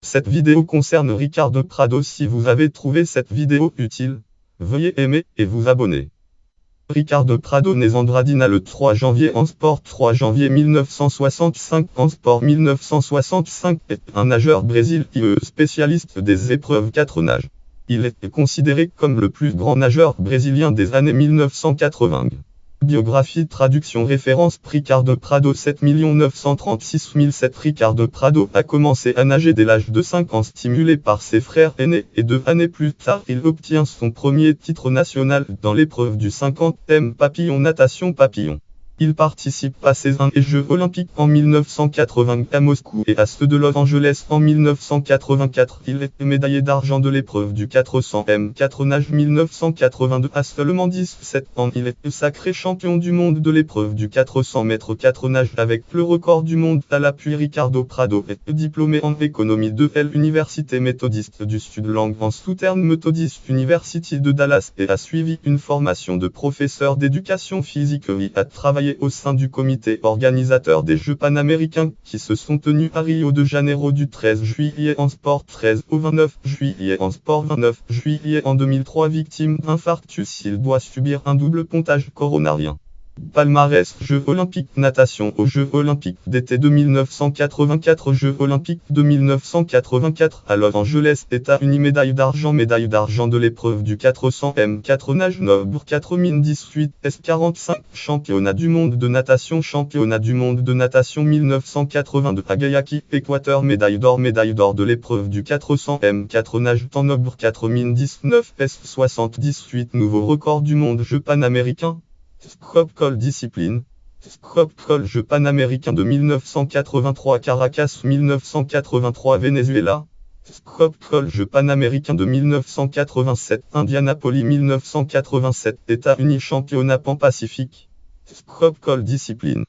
Cette vidéo concerne Ricardo Prado. Si vous avez trouvé cette vidéo utile, veuillez aimer et vous abonner. Ricardo Prado né Andradina le 3 janvier en sport 3 janvier 1965 en sport 1965 est un nageur brésilien spécialiste des épreuves 4 nages. Il est considéré comme le plus grand nageur brésilien des années 1980. Biographie, traduction, référence. Ricardo Prado 7 936 007. Ricardo Prado a commencé à nager dès l'âge de 5 ans, stimulé par ses frères aînés, et 2 années plus tard, il obtient son premier titre national dans l'épreuve du 50m papillon natation papillon. Il participe à ces Jeux olympiques en 1980 à Moscou et à ceux de Los Angeles en 1984. Il est médaillé d'argent de l'épreuve du 400m 4 nage 1982. À seulement 17 ans, il est sacré champion du monde de l'épreuve du 400 mètres 4 nage avec le record du monde à l'appui. Ricardo Prado est diplômé en économie de l'Université méthodiste du Sud Langue en Southern Methodist University de Dallas et a suivi une formation de professeur d'éducation physique. Il a travaillé au sein du comité organisateur des Jeux panaméricains qui se sont tenus à Rio de Janeiro du 13 juillet en sport 13 au 29 juillet en sport 29 juillet en 2003. Victime d'infarctus, il doit subir un double pontage coronarien. Palmarès: Jeux olympiques natation aux Jeux olympiques d'été de 1984, Jeux olympiques de 1984 à Los Angeles, États-Unis, médaille d'argent de l'épreuve du 400m 4 nage Nobre 4018 S45, championnat du monde de natation 1982 à Guayaquil, Équateur, médaille d'or de l'épreuve du 400m 4 nage temps Nobre 4019 S78, nouveau record du monde Jeux panaméricains. Scope Call discipline. Scope Call Jeux panaméricains de 1983 Caracas 1983 Venezuela. Scope Call Jeux panaméricains de 1987 Indianapolis 1987 États-Unis, championnat pan-pacifique. Scope Call discipline.